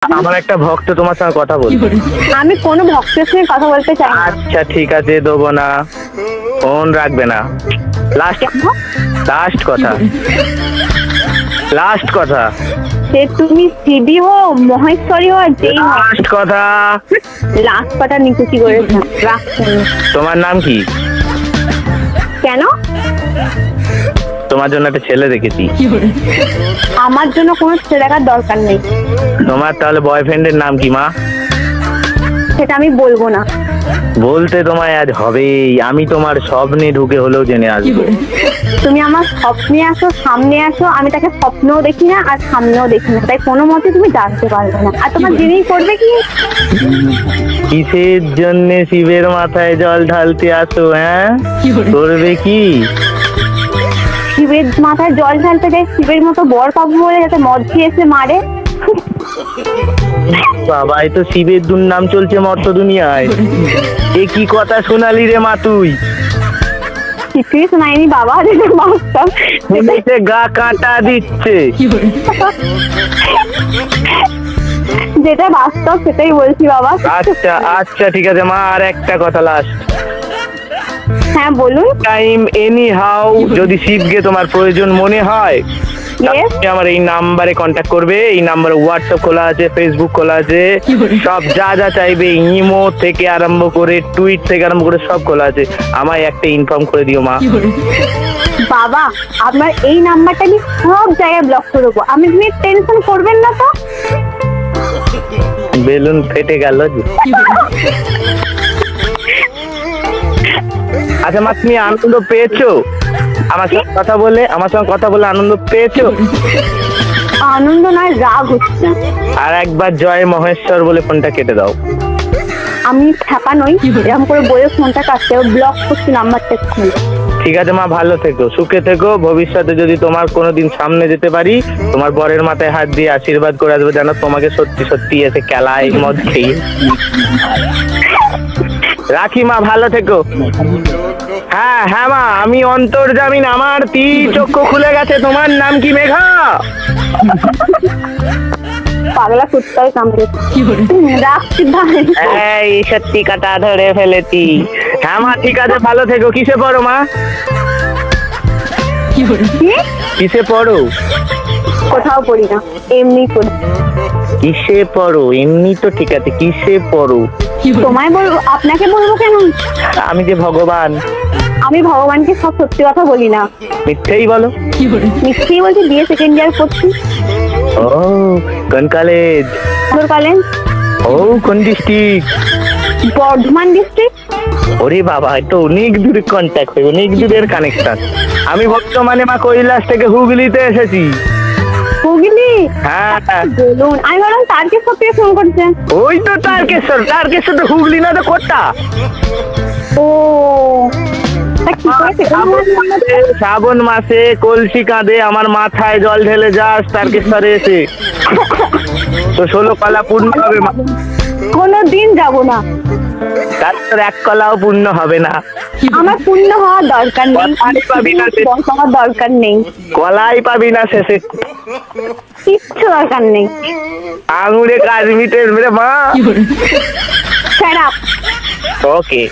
আমার একটা ভক্ত তোমার সঙ্গে কথা বলবে। আমি কোনো ভক্তের সঙ্গে কথা বলতে চাই না। আচ্ছা ঠিক আছে, দেবো না, ফোন রাখবে না। লাস্ট কথা, লাস্ট কথা। সে তুমি শিবী হো, মহেশ্বরী হো, যেই হো, লাস্ট কথা। লাস্ট কথা নিকুচি করেছে। রাখছি। তোমার নাম কি? কেন? তোমার জন্য একটা ছেলে দেখেছি। আমার জন্য কোনো ছেলে দেখার দরকার নেই। তোমার তাহলে বয়ফ্রেন্ডের নাম কি মা? সেটা আমি বলবো না। বলতে তোমায় আজ হবেই, আমি তোমার স্বপ্নে ঢুকে হলেও জেনে আসবো। তুমি আমার স্বপ্নে আসো, সামনে আসো, আমি তাকে স্বপ্নেও দেখি না আর সামনেও দেখি না, তাই কোনো মতে তুমি জানতে পারবে না। আর তোমার জেনেই করবে কি? কিসের জন্য শিবের মাথায় জল ঢালতে আসো? হ্যাঁ, করবে কি? শিবের মাথায় জল ঢালতে যাই, শিবের মতো বর পাবো বলে যাতে মদ খেয়ে এসে মারে। বাবা, এই তো শিবের দুর্নাম চলছে মর্ত দুনিয়ায়। এ কি কথা শোনালি রে মা তুই? কিছুই শোনায়নি বাবা, যেটা বাস্তব শুনেছে গা কাঁটা দিচ্ছে। যেটা বাস্তব সেটাই বলছি বাবা। আচ্ছা আচ্ছা ঠিক আছে মা, আর একটা কথা লাস্ট। হ্যাঁ বলুন। টাইম এনি হাউ যদি শিবকে তোমার প্রয়োজন মনে হয়, Yes? তুমি আমার এই নাম্বারে কন্ট্যাক্ট করবে। এই নাম্বারে হোয়াটসঅ্যাপ খোলা আছে, ফেসবুক খোলা আছে, সব যা যা চাইবে, ইমো থেকে আরম্ভ করে টুইট থেকে আরম্ভ করে সব খোলা আছে। আমায় একটা ইনফর্ম করে দিও মা। বাবা আপনার এই নাম্বারটা আমি সব জায়গায় ব্লক করে দেবো, আপনি টেনশন করবেন না তো। বেলুন ফেটে গেল যে। আচ্ছা মা, তুমি আনন্দ পেয়েছো আমার সঙ্গে কথা বলে? আমার সঙ্গে কথা বলে আনন্দ পেয়েছো? আনন্দ নয়, রাগ হচ্ছে। আর একবার জয় মহেশ্বর বলে ফোনটা কেটে দাও। আমি ছাপা নই, এরকম করে বলে ফোনটা কাটতে ব্লক করছি নাম্বারটা খুলে। ঠিক আছে মা, ভালো থেকো, সুখে থেকো। ভবিষ্যতে যদি তোমার কোনোদিন সামনে যেতে পারি, তোমার বরের মাথায় হাত দিয়ে আশীর্বাদ করে আসবো, যেন তোমাকে সত্যি সত্যি এসে খেলায় মদ খেয়ে। রাখি মা, ভালো থেকো। হ্যাঁ হ্যাঁ মা, আমি অন্তর্জামিন, আমার চক্ষু খুলে গেছে। তোমার নাম কি? মেঘা। পাগলা কুত্তায় কামড়েছে। রাখছি ভাই। এই সত্যি কাটা ধরে ফেলেছি। হ্যাঁ মা ঠিক আছে, ভালো থেকো। কিসে পড়ো মা? কিসে পড়ো? কোথাও পড়ি না, এমনি পড়ি। কিসে পড়ো? এমনি তো ঠিক আছে, কিসে পড়ো? তোমায় বলবো? আপনাকে বলবো কেন? আমি যে ভগবান। আমি ভগবানকে সব সত্যি কথা বলি না, মিথ্যেই বলো। মিথ্যেই বলছি। বিয়ে সেকেন্ড ইয়ার করছি। ও, কোন কলেজ? কলেজ। ও, কোন ডিস্ট্রিক্ট? বর্ধমান ডিস্ট্রিক্ট। ওরে বাবা, তো অনেক দূরে কন্ট্যাক্ট হয়ে, অনেক দূরের কানেকশন। আমি বর্তমানে মা কৈলাস থেকে হুগলিতে এসেছি। হুগলি? হ্যাঁ বলুন, আমি ভাবলাম তারকেশ্বর থেকে ফোন করছে। ওই তো তারকেশ্বর। তারকেশ্বর তো হুগলি না তো কোথা? ও তা কি করে শ্রাবণ মাসে কলসি কাঁধে আমার মাথায় জল ঢেলে যাস তারকেশ্বরে এসে, তো 16 কলা পূর্ণ হবে মা। কোনোদিন যাবো না। তারপর এক কলাও পূর্ণ হবে না। আমার পূর্ণ হওয়ার দরকার নেই, কলাই পাবি না শেষে। হওয়ার দরকার নেই, কলাই পাবি না শেষে। কিচ্ছু দরকার নেই। আঙুরে কাজ মিটে মা। Shut up. ওকে।